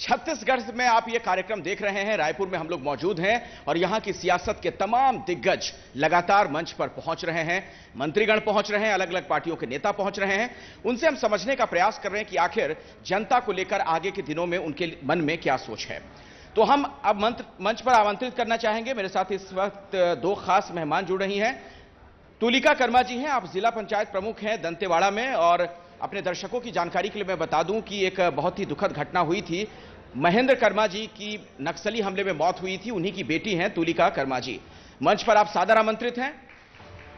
छत्तीसगढ़ में आप ये कार्यक्रम देख रहे हैं। रायपुर में हम लोग मौजूद हैं और यहां की सियासत के तमाम दिग्गज लगातार मंच पर पहुंच रहे हैं। मंत्रीगण पहुंच रहे हैं, अलग अलग पार्टियों के नेता पहुंच रहे हैं। उनसे हम समझने का प्रयास कर रहे हैं कि आखिर जनता को लेकर आगे के दिनों में उनके मन में क्या सोच है। तो हम अब मंच पर आमंत्रित करना चाहेंगे। मेरे साथ इस वक्त दो खास मेहमान जुड़ रही हैं। तुलिका कर्मा जी हैं, आप जिला पंचायत प्रमुख हैं दंतेवाड़ा में। और अपने दर्शकों की जानकारी के लिए मैं बता दूं कि एक बहुत ही दुखद घटना हुई थी। महेंद्र कर्मा जी की नक्सली हमले में मौत हुई थी। उन्हीं की बेटी हैं तुलिका कर्मा जी। मंच पर आप सादर आमंत्रित हैं।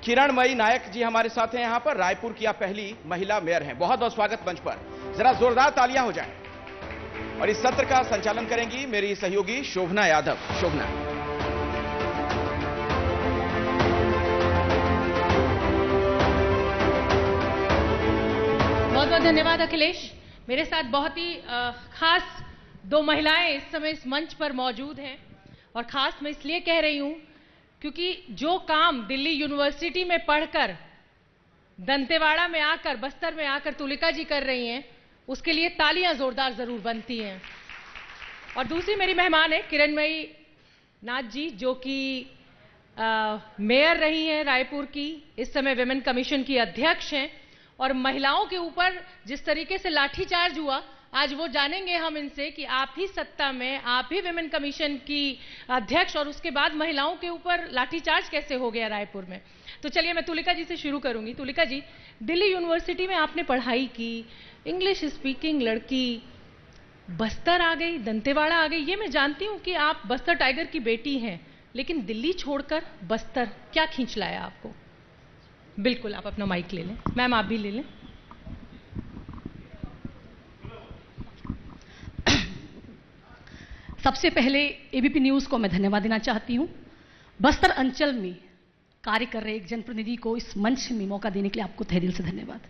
किरणमयी नायक जी हमारे साथ हैं यहां पर। रायपुर की आप पहली महिला मेयर हैं। बहुत बहुत स्वागत मंच पर। जरा जोरदार तालियां हो जाएं। और इस सत्र का संचालन करेंगी मेरी सहयोगी शोभना यादव। शोभना, बहुत बहुत धन्यवाद अखिलेश। मेरे साथ बहुत ही खास दो महिलाएं इस समय इस मंच पर मौजूद हैं। और खास मैं इसलिए कह रही हूं क्योंकि जो काम दिल्ली यूनिवर्सिटी में पढ़कर दंतेवाड़ा में आकर, बस्तर में आकर तुलिका जी कर रही हैं, उसके लिए तालियां जोरदार जरूर बनती हैं। और दूसरी मेरी मेहमान है किरणमयी नाथ जी, जो कि मेयर रही हैं रायपुर की, इस समय विमेन कमीशन की अध्यक्ष हैं। और महिलाओं के ऊपर जिस तरीके से लाठीचार्ज हुआ, आज वो जानेंगे हम इनसे कि आप ही सत्ता में, आप ही विमेन कमीशन की अध्यक्ष, और उसके बाद महिलाओं के ऊपर लाठीचार्ज कैसे हो गया रायपुर में। तो चलिए मैं तुलिका जी से शुरू करूंगी। तुलिका जी, दिल्ली यूनिवर्सिटी में आपने पढ़ाई की, इंग्लिश स्पीकिंग लड़की, बस्तर आ गई, दंतेवाड़ा आ गई। ये मैं जानती हूं कि आप बस्तर टाइगर की बेटी हैं, लेकिन दिल्ली छोड़कर बस्तर क्या खींच लाया आपको? बिल्कुल, आप अपना माइक ले लें। मैम आप भी ले लें। सबसे पहले एबीपी न्यूज को मैं धन्यवाद देना चाहती हूं। बस्तर अंचल में कार्य कर रहे एक जनप्रतिनिधि को इस मंच में मौका देने के लिए आपको तहे दिल से धन्यवाद।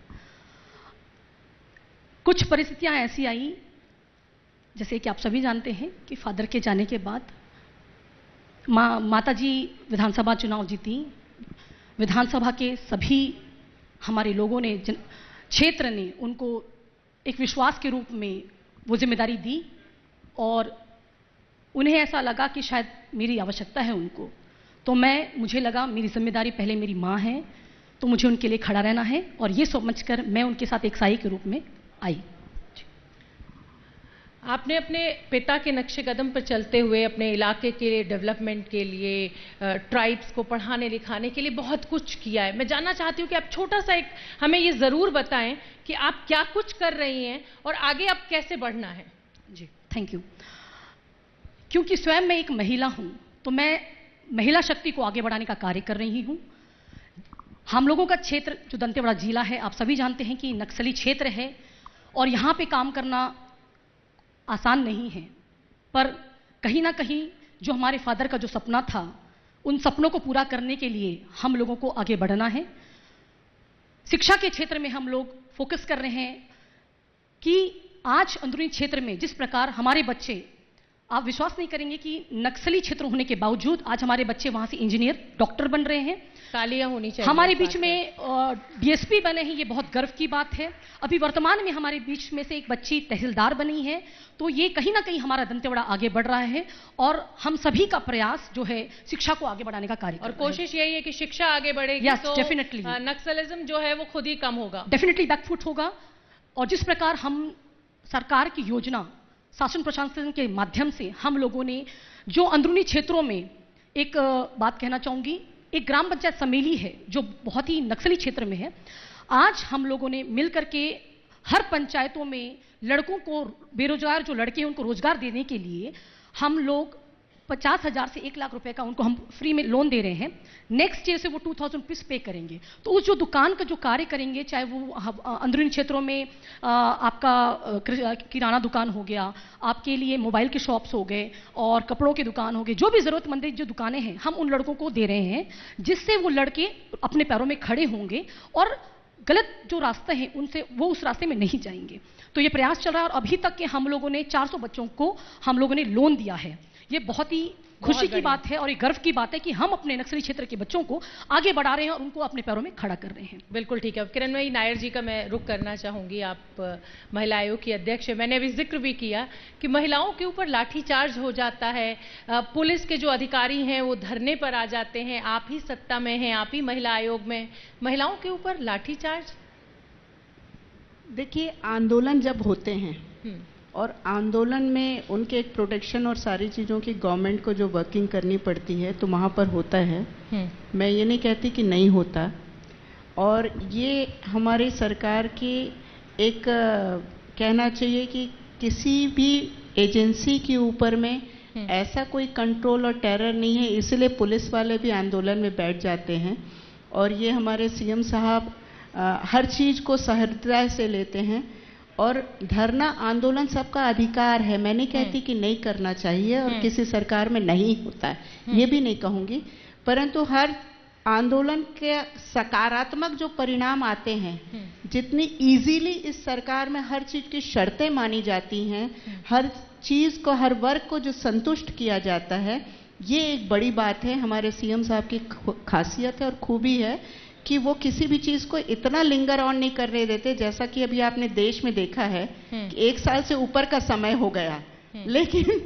कुछ परिस्थितियां ऐसी आई, जैसे कि आप सभी जानते हैं कि फादर के जाने के बाद माताजी विधानसभा चुनाव जीती। विधानसभा के सभी हमारे लोगों ने, क्षेत्र ने उनको एक विश्वास के रूप में वो जिम्मेदारी दी और उन्हें ऐसा लगा कि शायद मेरी आवश्यकता है उनको। तो मुझे लगा मेरी जिम्मेदारी पहले मेरी माँ है, तो मुझे उनके लिए खड़ा रहना है, और ये समझकर मैं उनके साथ एक साई के रूप में आई। आपने अपने पिता के नक्शे कदम पर चलते हुए अपने इलाके के लिए, डेवलपमेंट के लिए, ट्राइब्स को पढ़ाने लिखाने के लिए बहुत कुछ किया है। मैं जानना चाहती हूँ कि आप छोटा सा एक हमें ये ज़रूर बताएं कि आप क्या कुछ कर रही हैं और आगे आप कैसे बढ़ना है। जी, थैंक यू। क्योंकि स्वयं मैं एक महिला हूँ, तो मैं महिला शक्ति को आगे बढ़ाने का कार्य कर रही हूँ। हम लोगों का क्षेत्र जो दंतेवाड़ा जिला है, आप सभी जानते हैं कि नक्सली क्षेत्र है और यहाँ पे काम करना आसान नहीं है। पर कहीं ना कहीं जो हमारे फादर का जो सपना था, उन सपनों को पूरा करने के लिए हम लोगों को आगे बढ़ना है। शिक्षा के क्षेत्र में हम लोग फोकस कर रहे हैं कि आज अंदरूनी क्षेत्र में जिस प्रकार हमारे बच्चे, आप विश्वास नहीं करेंगे कि नक्सली क्षेत्र होने के बावजूद आज हमारे बच्चे वहां से इंजीनियर, डॉक्टर बन रहे हैं। तालियां होनी चाहिए। हमारे बीच में डीएसपी बने हैं, ये बहुत गर्व की बात है। अभी वर्तमान में हमारे बीच में से एक बच्ची तहसीलदार बनी है। तो ये कहीं ना कहीं हमारा दंतेवाड़ा आगे बढ़ रहा है और हम सभी का प्रयास जो है शिक्षा को आगे बढ़ाने का कार्य और कोशिश यही है कि शिक्षा आगे बढ़ेगी। yes, तो डेफिनेटली नक्सलिज्म जो है वो खुद ही कम होगा, डेफिनेटली बैकफुट होगा। और जिस प्रकार हम सरकार की योजना, शासन प्रशासन के माध्यम से हम लोगों ने जो अंदरूनी क्षेत्रों में, एक बात कहना चाहूंगी, एक ग्राम पंचायत समेली है जो बहुत ही नक्सली क्षेत्र में है। आज हम लोगों ने मिलकर के हर पंचायतों में लड़कों को, बेरोजगार जो लड़के हैं उनको रोजगार देने के लिए हम लोग 50,000 से 1 लाख रुपए का उनको हम फ्री में लोन दे रहे हैं। नेक्स्ट ईयर से वो 2,000 रुपीज पे करेंगे। तो उस जो दुकान का जो कार्य करेंगे, चाहे वो अंदरूनी क्षेत्रों में आपका किराना दुकान हो गया, आपके लिए मोबाइल के शॉप्स हो गए और कपड़ों की दुकान हो गए, जो भी जरूरतमंद जो दुकानें हैं हम उन लड़कों को दे रहे हैं, जिससे वो लड़के अपने पैरों में खड़े होंगे और गलत जो रास्ते हैं उनसे वो उस रास्ते में नहीं जाएंगे। तो ये प्रयास चल रहा है और अभी तक के हम लोगों ने 400 बच्चों को हम लोगों ने लोन दिया है। ये बहुत ही खुशी की बात है और एक गर्व की बात है कि हम अपने नक्सली क्षेत्र के बच्चों को आगे बढ़ा रहे हैं और उनको अपने पैरों में खड़ा कर रहे हैं। बिल्कुल ठीक है। अब किरणमयी नायर जी का मैं रुख करना चाहूंगी। आप महिला आयोग की अध्यक्ष है। मैंने अभी जिक्र भी किया कि महिलाओं के ऊपर लाठीचार्ज हो जाता है, पुलिस के जो अधिकारी हैं वो धरने पर आ जाते हैं, आप ही सत्ता में हैं, आप ही महिला आयोग में, महिलाओं के ऊपर लाठीचार्ज। देखिए, आंदोलन जब होते हैं और आंदोलन में उनके एक प्रोटेक्शन और सारी चीज़ों की गवर्नमेंट को जो वर्किंग करनी पड़ती है तो वहाँ पर होता है। मैं ये नहीं कहती कि नहीं होता, और ये हमारी सरकार की एक कहना चाहिए कि किसी भी एजेंसी के ऊपर में ऐसा कोई कंट्रोल और टेरर नहीं है, इसलिए पुलिस वाले भी आंदोलन में बैठ जाते हैं। और ये हमारे सीएम साहब हर चीज़ को सहजता से लेते हैं। और धरना आंदोलन सबका अधिकार है, मैं नहीं कहती कि नहीं करना चाहिए और किसी सरकार में नहीं होता है, ये भी नहीं कहूँगी, परंतु हर आंदोलन के सकारात्मक जो परिणाम आते हैं, जितनी इजीली इस सरकार में हर चीज़ की शर्तें मानी जाती हैं, हर चीज़ को, हर वर्ग को जो संतुष्ट किया जाता है, ये एक बड़ी बात है। हमारे सीएम साहब की खासियत है और खूबी है कि वो किसी भी चीज़ को इतना लिंगर ऑन नहीं करने देते। जैसा कि अभी आपने देश में देखा है कि 1 साल से ऊपर का समय हो गया, लेकिन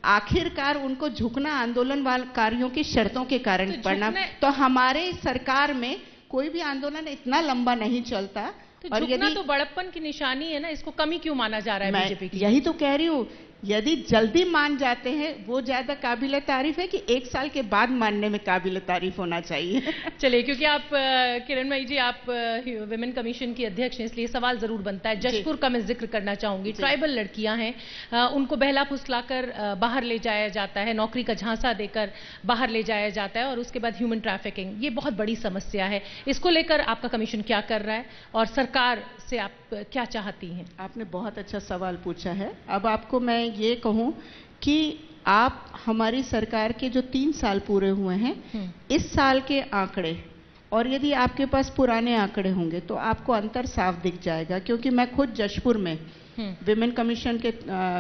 आखिरकार उनको झुकना आंदोलनकारियों की शर्तों के कारण पड़ना। तो हमारे सरकार में कोई भी आंदोलन इतना लंबा नहीं चलता। तो झुकना तो बड़प्पन की निशानी है ना, इसको कमी क्यों माना जा रहा है बीजेपी की? यही तो कह रही हूँ, यदि जल्दी मान जाते हैं वो ज्यादा काबिल तारीफ है कि 1 साल के बाद मानने में काबिल तारीफ होना चाहिए। चलिए, क्योंकि आप किरणमयी जी आप विमेन कमीशन की अध्यक्ष हैं, इसलिए सवाल जरूर बनता है। जशपुर का मैं जिक्र करना चाहूंगी। ट्राइबल लड़कियां हैं, उनको बहला फुसलाकर बाहर ले जाया जाता है, नौकरी का झांसा देकर बाहर ले जाया जाता है, और उसके बाद ह्यूमन ट्रैफिकिंग, ये बहुत बड़ी समस्या है। इसको लेकर आपका कमीशन क्या कर रहा है और सरकार से आप क्या चाहती हैं? आपने बहुत अच्छा सवाल पूछा है। अब आपको मैं ये कहूं कि आप हमारी सरकार के जो 3 साल पूरे हुए हैं, इस साल के आंकड़े, और यदि आपके पास पुराने आंकड़े होंगे तो आपको अंतर साफ दिख जाएगा। क्योंकि मैं खुद जशपुर में विमेन कमीशन के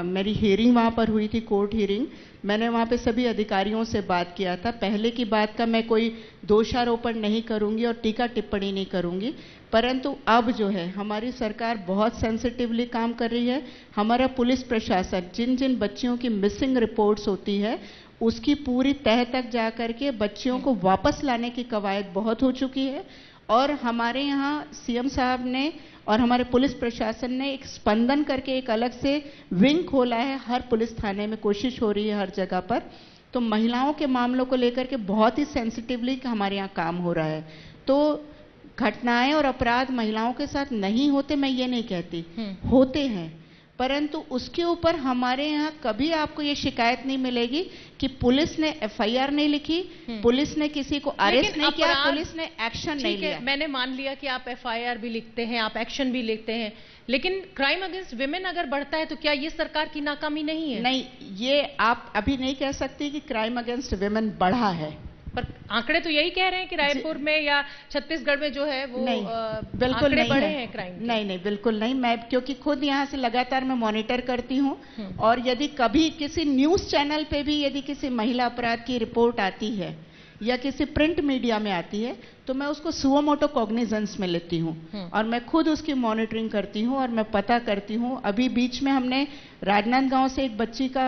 मेरी हियरिंग वहाँ पर हुई थी, कोर्ट हियरिंग। मैंने वहाँ पे सभी अधिकारियों से बात किया था। पहले की बात का मैं कोई दोषारोपण नहीं करूँगी और टीका टिप्पणी नहीं करूँगी, परंतु अब जो है हमारी सरकार बहुत सेंसिटिवली काम कर रही है। हमारा पुलिस प्रशासन जिन जिन बच्चियों की मिसिंग रिपोर्ट्स होती है उसकी पूरी तह तक जा कर के बच्चियों को वापस लाने की कवायद बहुत हो चुकी है। और हमारे यहाँ सीएम साहब ने और हमारे पुलिस प्रशासन ने एक स्पंदन करके एक अलग से विंग खोला है। हर पुलिस थाने में कोशिश हो रही है हर जगह पर। तो महिलाओं के मामलों को लेकर के बहुत ही सेंसिटिवली हमारे यहाँ काम हो रहा है। तो घटनाएं और अपराध महिलाओं के साथ नहीं होते, मैं ये नहीं कहती, होते हैं, परंतु उसके ऊपर हमारे यहाँ कभी आपको ये शिकायत नहीं मिलेगी कि पुलिस ने एफआईआर नहीं लिखी, पुलिस ने किसी को अरेस्ट नहीं किया, पुलिस ने एक्शन नहीं लिया। मैंने मान लिया कि आप एफआईआर भी लिखते हैं, आप एक्शन भी लेते हैं, लेकिन क्राइम अगेंस्ट विमेन अगर बढ़ता है तो क्या ये सरकार की नाकामी नहीं है? नहीं, ये आप अभी नहीं कह सकती कि क्राइम अगेंस्ट विमेन बढ़ा है, पर आंकड़े तो यही कह रहे हैं कि रायपुर में या छत्तीसगढ़ में जो है वो बिल्कुल नहीं बढ़े हैं क्राइम। नहीं, बिल्कुल नहीं। मैं क्योंकि खुद यहाँ से लगातार मैं मॉनिटर करती हूँ, और यदि कभी किसी न्यूज़ चैनल पे भी यदि किसी महिला अपराध की रिपोर्ट आती है या किसी प्रिंट मीडिया में आती है तो मैं उसको सुओ मोटो कॉग्निजेंस में लेती हूँ और मैं खुद उसकी मॉनिटरिंग करती हूँ और मैं पता करती हूँ। अभी बीच में हमने राजनांदगांव से एक बच्ची का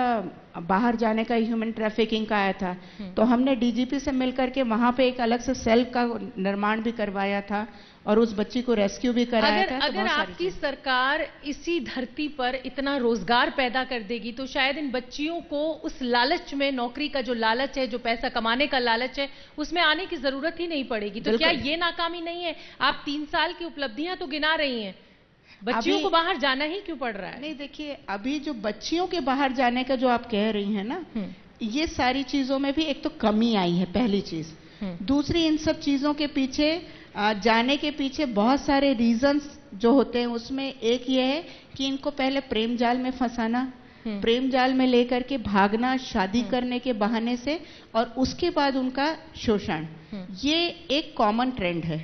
बाहर जाने का ह्यूमन ट्रैफिकिंग का आया था, तो हमने डीजीपी से मिलकर के वहाँ पे एक अलग से सेल का निर्माण भी करवाया था और उस बच्ची को रेस्क्यू भी कराया था। अगर आपकी सरकार इसी धरती पर इतना रोजगार पैदा कर देगी तो शायद इन बच्चियों को उस लालच में, नौकरी का जो लालच है, जो पैसा कमाने का लालच है, उसमें आने की जरूरत ही नहीं पड़ेगी। तो क्या ये नाकामी नहीं है? आप 3 साल की उपलब्धियां तो गिना रही हैं, बच्चियों को बाहर जाना ही क्यों पड़ रहा है? नहीं, देखिए, अभी जो बच्चियों के बाहर जाने का जो आप कह रही हैं ना, ये सारी चीजों में भी एक तो कमी आई है, पहली चीज। दूसरी, इन सब चीजों के पीछे जाने के पीछे बहुत सारे रीजंस जो होते हैं, उसमें एक ये है कि इनको पहले प्रेम जाल में फंसाना, प्रेम जाल में लेकर के भागना शादी करने के बहाने से, और उसके बाद उनका शोषण, ये एक कॉमन ट्रेंड है।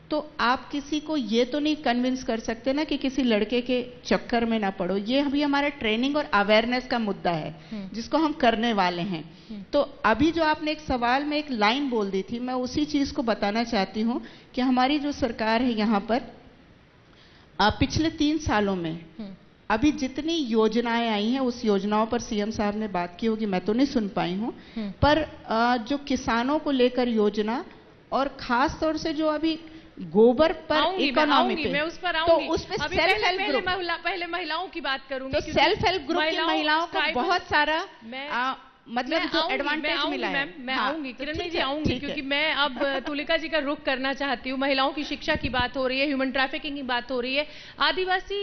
तो आप किसी को ये तो नहीं कन्विंस कर सकते ना कि किसी लड़के के चक्कर में ना पड़ो। ये अभी हमारा ट्रेनिंग और अवेयरनेस का मुद्दा है जिसको हम करने वाले हैं। तो अभी जो आपने एक सवाल में एक लाइन बोल दी थी, मैं उसी चीज को बताना चाहती हूँ कि हमारी जो सरकार है यहाँ पर पिछले 3 सालों में अभी जितनी योजनाएं आई हैं उस योजनाओं पर सीएम साहब ने बात की होगी, मैं तो नहीं सुन पाई हूँ, पर जो किसानों को लेकर योजना और खास तौर से जो अभी गोबर पर इकोनॉमी पे, मैं उस पर तो आऊंगी। उसमें सेल्फ हेल्प ग्रुप, पहले महिलाओं की बात करूंगी, तो सेल्फ हेल्प ग्रुप की महिलाओं को बहुत सारा मतलब जो एडवांटेज मिला है। मैं आऊंगी किरण जी, आऊंगी, क्योंकि मैं अब तुलिका जी का रुख करना चाहती हूँ। महिलाओं की शिक्षा की बात हो रही है, ह्यूमन ट्रैफिकिंग की बात हो रही है, आदिवासी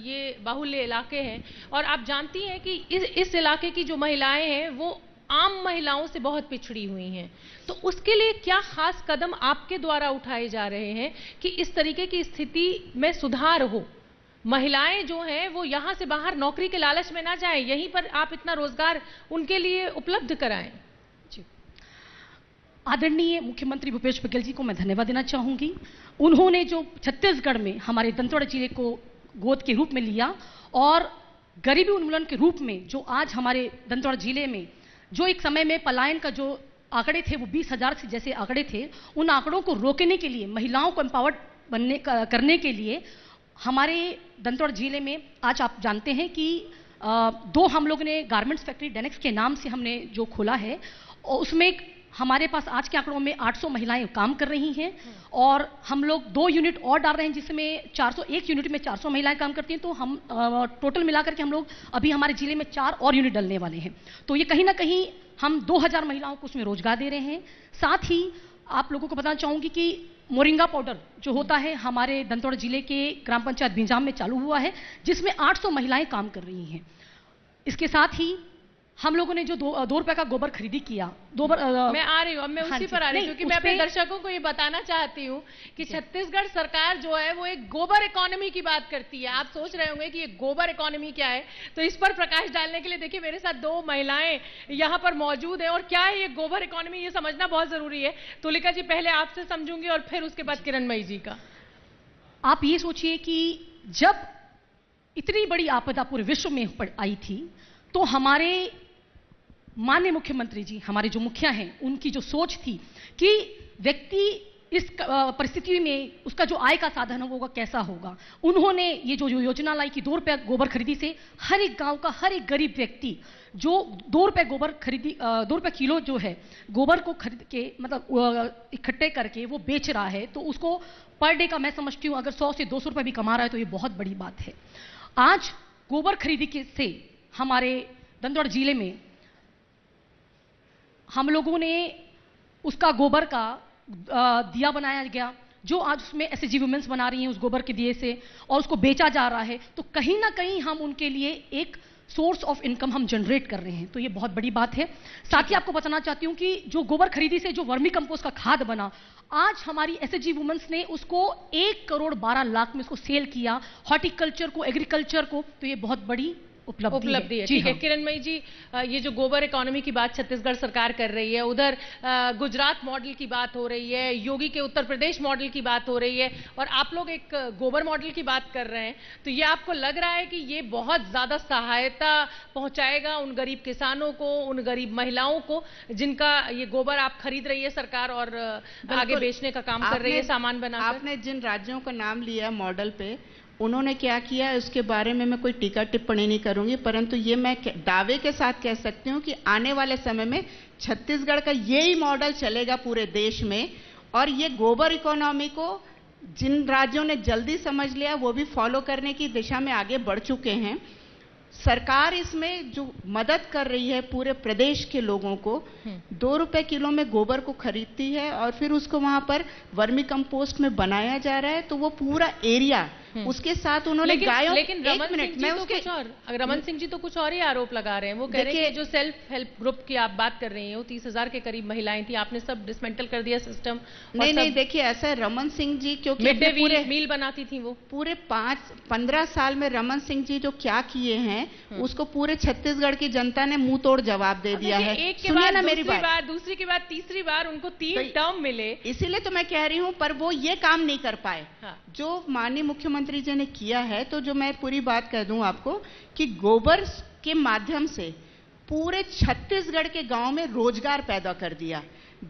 ये बाहुल्य इलाके हैं और आप जानती हैं कि इस इलाके की जो महिलाएं हैं वो आम महिलाओं से बहुत पिछड़ी हुई हैं। तो उसके लिए क्या खास कदम आपके द्वारा उठाए जा रहे हैं कि इस तरीके की स्थिति में सुधार हो, महिलाएं जो हैं वो यहां से बाहर नौकरी के लालच में ना जाएं, यहीं पर आप इतना रोजगार उनके लिए उपलब्ध कराएं? जी, आदरणीय मुख्यमंत्री भूपेश बघेल जी को मैं धन्यवाद देना चाहूंगी। उन्होंने जो छत्तीसगढ़ में हमारे दंतेवाड़ा जिले को गोद के रूप में लिया और गरीबी उन्मूलन के रूप में जो आज हमारे दंतेवाड़ा जिले में जो एक समय में पलायन का जो आंकड़े थे वो 20,000 से जैसे आंकड़े थे, उन आंकड़ों को रोकने के लिए, महिलाओं को एम्पावर्ड करने के लिए हमारे दंतेवाड़ा जिले में आज आप जानते हैं कि 2 हम लोग ने गारमेंट्स फैक्ट्री डेनेक्स के नाम से हमने जो खोला है और उसमें हमारे पास आज के आंकड़ों में 800 महिलाएं काम कर रही हैं और हम लोग 2 यूनिट और डाल रहे हैं जिसमें 1 यूनिट में 400 महिलाएं काम करती हैं। तो हम टोटल मिलाकर के हम लोग अभी हमारे जिले में 4 और यूनिट डालने वाले हैं। तो ये कहीं ना कहीं हम 2000 महिलाओं को उसमें रोजगार दे रहे हैं। साथ ही आप लोगों को बताना चाहूंगी कि मोरिंगा पाउडर जो होता है हमारे दंतेवाड़ा जिले के ग्राम पंचायत बिंजाम में चालू हुआ है जिसमें 800 महिलाएं काम कर रही हैं। इसके साथ ही हम लोगों ने जो 2 रुपए का गोबर खरीदी किया, मैं आ रही हूँ, अब मैं उसी पर आ रही हूँ क्योंकि मैं अपने दर्शकों को ये बताना चाहती हूँ कि छत्तीसगढ़ सरकार जो है वो एक गोबर इकोनॉमी की बात करती है। आप सोच रहे होंगे कि ये गोबर इकोनॉमी क्या है, तो इस पर प्रकाश डालने के लिए देखिए मेरे साथ 2 महिलाएं यहाँ पर मौजूद है और क्या है ये गोबर इकोनॉमी, ये समझना बहुत जरूरी है। तुलिका जी पहले आपसे समझूंगी और फिर उसके बाद किरणमयी जी का। आप ये सोचिए कि जब इतनी बड़ी आपदा पूरे विश्व में आई थी तो हमारे माननीय मुख्यमंत्री जी, हमारे जो मुखिया हैं, उनकी जो सोच थी कि व्यक्ति इस परिस्थिति में उसका जो आय का साधन होगा कैसा होगा, उन्होंने ये जो योजना लाई कि 2 रुपए गोबर खरीदी से हर एक गांव का हर एक गरीब व्यक्ति जो 2 रुपए गोबर खरीदी 2 रुपए किलो जो है गोबर को खरीद के मतलब इकट्ठे करके वो बेच रहा है, तो उसको पर डे का मैं समझती हूँ अगर 100 से 200 रुपए भी कमा रहा है तो ये बहुत बड़ी बात है। आज गोबर खरीदी से हमारे दंतेवाड़ा जिले में हम लोगों ने उसका गोबर का दिया बनाया गया जो आज उसमें एसएचजी वुमेन्स बना रही हैं उस गोबर के दिए से और उसको बेचा जा रहा है। तो कहीं ना कहीं हम उनके लिए एक सोर्स ऑफ इनकम हम जनरेट कर रहे हैं, तो ये बहुत बड़ी बात है। साथ ही आपको बताना चाहती हूँ कि जो गोबर खरीदी से जो वर्मी कंपोस्ट का खाद बना, आज हमारी एसएचजी वुमेन्स ने उसको 1 करोड़ 12 लाख में उसको सेल किया, हॉर्टिकल्चर को, एग्रीकल्चर को, तो ये बहुत बड़ी उपलब्धि है। ठीक है किरणमयी जी, ये जो गोबर इकोनॉमी की बात छत्तीसगढ़ सरकार कर रही है, उधर गुजरात मॉडल की बात हो रही है, योगी के उत्तर प्रदेश मॉडल की बात हो रही है और आप लोग एक गोबर मॉडल की बात कर रहे हैं, तो ये आपको लग रहा है कि ये बहुत ज्यादा सहायता पहुंचाएगा उन गरीब किसानों को, उन गरीब महिलाओं को जिनका ये गोबर आप खरीद रही है सरकार और आगे बेचने का काम कर रही है सामान बनाकर? आपने जिन राज्यों का नाम लिया मॉडल पे, उन्होंने क्या किया उसके बारे में मैं कोई टीका टिप्पणी नहीं करूंगी, परंतु ये मैं दावे के साथ कह सकती हूँ कि आने वाले समय में छत्तीसगढ़ का यही मॉडल चलेगा पूरे देश में। और ये गोबर इकोनॉमी को जिन राज्यों ने जल्दी समझ लिया वो भी फॉलो करने की दिशा में आगे बढ़ चुके हैं। सरकार इसमें जो मदद कर रही है पूरे प्रदेश के लोगों को, 2 रुपए किलो में गोबर को खरीदती है और फिर उसको वहां पर वर्मी कंपोस्ट में बनाया जा रहा है, तो वो पूरा एरिया उसके साथ उन्होंने गायों, लेकिन रमन सिंह जी तो कुछ और, रमन सिंह जी तो कुछ और ही आरोप लगा रहे हैं। वो कह रहे हैं कि जो सेल्फ हेल्प ग्रुप की आप बात कर रही हैं, वो 30,000 के करीब महिलाएं थी, आपने सब डिसमेंटल कर दिया सिस्टम। नहीं, देखिए ऐसा है, रमन सिंह जी क्योंकि मिड डे मील बनाती थी वो, पूरे 15 साल में रमन सिंह जी जो क्या किए हैं उसको पूरे छत्तीसगढ़ की जनता ने मुंह तोड़ जवाब दे दिया है। एक के बाद दूसरी बार, दूसरी के बाद तीसरी बार उनको 3 टर्म मिले, इसीलिए तो मैं कह रही हूं, पर वो ये काम नहीं कर पाए जो माननीय मुख्यमंत्री जी ने किया है। तो जो मैं पूरी बात कह दूं आपको कि गोबर के माध्यम से पूरे छत्तीसगढ़ के गांव में रोजगार पैदा कर दिया,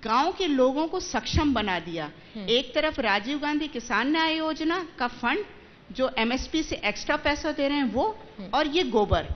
गांव के लोगों को सक्षम बना दिया। एक तरफ राजीव गांधी किसान न्याय योजना का फंड जो एमएसपी से एक्स्ट्रा पैसा दे रहे हैं वो, और ये गोबर,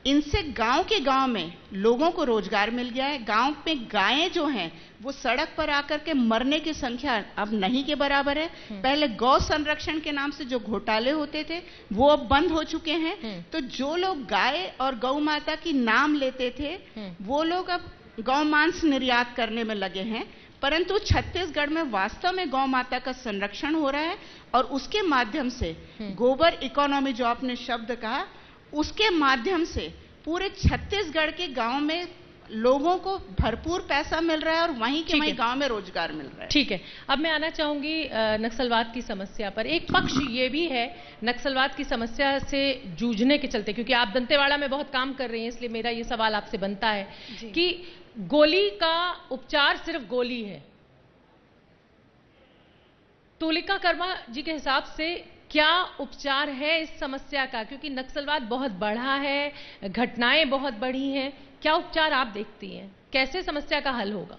इनसे गांव के गांव में लोगों को रोजगार मिल गया है। गांव में गायें जो हैं वो सड़क पर आकर के मरने की संख्या अब नहीं के बराबर है। पहले गौ संरक्षण के नाम से जो घोटाले होते थे वो अब बंद हो चुके हैं। तो जो लोग गाय और गौ माता की नाम लेते थे वो लोग अब गौ मांस निर्यात करने में लगे हैं। परंतु छत्तीसगढ़ में वास्तव में गौ माता का संरक्षण हो रहा है और उसके माध्यम से गोबर इकोनॉमी जो आपने शब्द कहा, उसके माध्यम से पूरे छत्तीसगढ़ के गांव में लोगों को भरपूर पैसा मिल रहा है और वहीं के वहीं गांव में रोजगार मिल रहा है। ठीक है, अब मैं आना चाहूंगी नक्सलवाद की समस्या पर। एक पक्ष ये भी है नक्सलवाद की समस्या से जूझने के चलते, क्योंकि आप दंतेवाड़ा में बहुत काम कर रही हैं, इसलिए मेरा ये सवाल आपसे बनता है कि गोली का उपचार सिर्फ गोली है। तुलिका कर्मा जी के हिसाब से क्या उपचार है इस समस्या का, क्योंकि नक्सलवाद बहुत बढ़ा है, घटनाएं बहुत बढ़ी हैं, क्या उपचार आप देखती हैं, कैसे समस्या का हल होगा?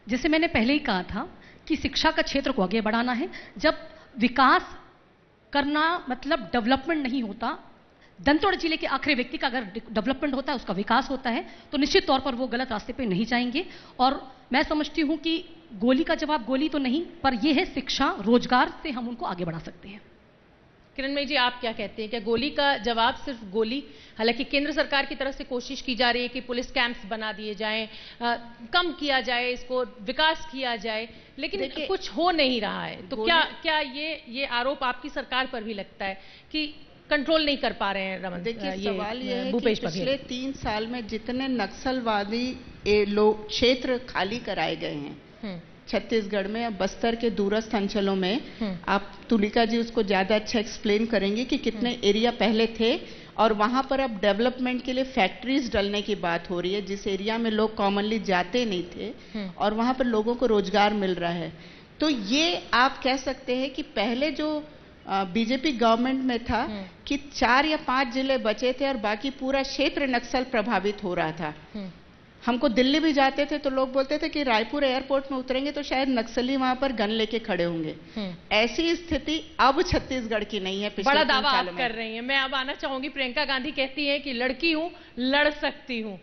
जैसे मैंने पहले ही कहा था कि शिक्षा का क्षेत्र को आगे बढ़ाना है। जब विकास करना मतलब डेवलपमेंट नहीं होता, दंतेवाड़ा जिले के आखिरी व्यक्ति का अगर डेवलपमेंट होता है, उसका विकास होता है, तो निश्चित तौर पर वो गलत रास्ते पे नहीं जाएंगे। और मैं समझती हूं कि गोली का जवाब गोली तो नहीं, पर यह है शिक्षा, रोजगार से हम उनको आगे बढ़ा सकते हैं। किरणमयी जी, आप क्या कहते हैं, क्या गोली का जवाब सिर्फ गोली? हालांकि केंद्र सरकार की तरफ से कोशिश की जा रही है कि पुलिस कैंप्स बना दिए जाएं, कम किया जाए इसको, विकास किया जाए, लेकिन कुछ हो नहीं रहा है। तो क्या ये आरोप आपकी सरकार पर भी लगता है कि कंट्रोल नहीं कर पा रहे हैं रमन? देखिए, सवाल ये है कि पिछले 3 साल में जितने नक्सलवादी लोग क्षेत्र खाली कराए गए हैं छत्तीसगढ़ में, अब बस्तर के दूरस्थ अंचलों में, आप तुलिका जी उसको ज्यादा अच्छा एक्सप्लेन करेंगे कि कितने एरिया पहले थे और वहां पर अब डेवलपमेंट के लिए फैक्ट्रीज डलने की बात हो रही है, जिस एरिया में लोग कॉमनली जाते नहीं थे और वहां पर लोगों को रोजगार मिल रहा है। तो ये आप कह सकते हैं कि पहले जो बीजेपी गवर्नमेंट में था कि 4 या 5 जिले बचे थे और बाकी पूरा क्षेत्र नक्सल प्रभावित हो रहा था। हमको दिल्ली भी जाते थे तो लोग बोलते थे कि रायपुर एयरपोर्ट में उतरेंगे तो शायद नक्सली वहां पर गन लेके खड़े होंगे। ऐसी स्थिति अब छत्तीसगढ़ की नहीं है। बड़ा दावा आप कर रही हैं। मैं अब आना चाहूंगी, प्रियंका गांधी कहती है कि लड़की हूं, लड़ सकती हूं।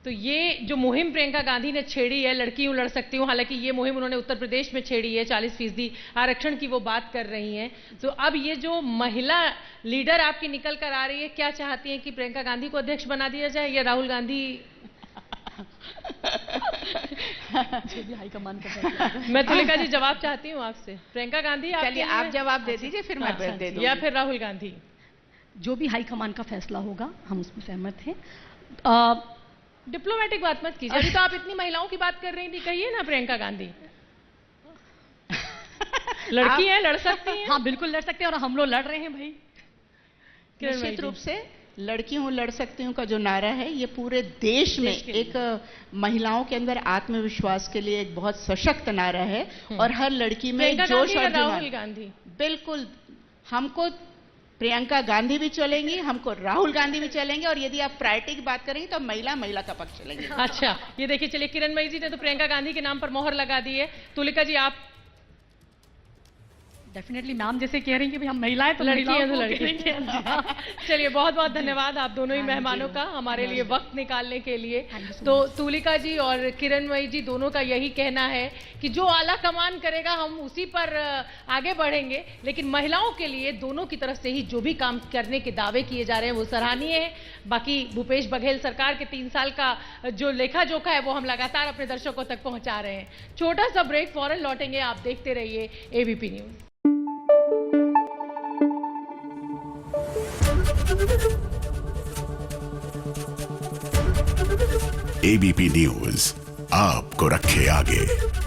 तो ये जो मुहिम प्रियंका गांधी ने छेड़ी है, लड़की हूं लड़ सकती हूं, हालांकि ये मुहिम उन्होंने उत्तर प्रदेश में छेड़ी है, 40% आरक्षण की वो बात कर रही हैं। तो अब ये जो महिला लीडर आपकी निकल कर आ रही है, क्या चाहती हैं कि प्रियंका गांधी को अध्यक्ष बना दिया जाए या राहुल गांधी? हाईकमान का मैं तुलिका जी जवाब चाहती हूँ आपसे। प्रियंका गांधी, चलिए आप जवाब दे दीजिए, फिर मैं दे दूंगी। या फिर राहुल गांधी? जो भी हाईकमान का फैसला होगा हम उसमें सहमत हैं। डिप्लोमेटिक बात मत कीजिए, अभी तो आप इतनी महिलाओं की बात कर रही थी, कहिए ना प्रियंका गांधी। लड़की है, लड़ सकती है। हाँ बिल्कुल लड़ सकते हैं और हम लोग लड़ रहे हैं भाई। निश्चित रूप से लड़की हूं लड़ सकती हूं का जो नारा है ये पूरे देश में एक महिलाओं के अंदर आत्मविश्वास के लिए एक बहुत सशक्त नारा है और हर लड़की में जोश और राहुल गांधी। बिल्कुल, हमको प्रियंका गांधी भी चलेंगी, हमको राहुल गांधी भी चलेंगे और यदि आप प्रायोरिटी की बात करेंगे तो महिला का पक्ष चलेंगे। अच्छा, ये देखिए, चलिए किरणमयी जी ने तो प्रियंका गांधी के नाम पर मोहर लगा दी है। तुलिका जी, आप? डेफिनेटली मैम जैसे कह रही हैं कि भाई हम महिलाएं तो लड़की हैं तो लड़की हैं। चलिए, बहुत बहुत धन्यवाद आप दोनों ही मेहमानों का हमारे लिए वक्त निकालने के लिए। तो तुलिका जी और किरणमयी जी दोनों का यही कहना है कि जो आला कमान करेगा हम उसी पर आगे बढ़ेंगे, लेकिन महिलाओं के लिए दोनों की तरफ से ही जो भी काम करने के दावे किए जा रहे हैं वो सराहनीय है। बाकी भूपेश बघेल सरकार के 3 साल का जो लेखा जोखा है वो हम लगातार अपने दर्शकों तक पहुंचा रहे हैं। छोटा सा ब्रेक, फौरन लौटेंगे। आप देखते रहिए एबीपी न्यूज। एबीपी न्यूज आपको रखे आगे।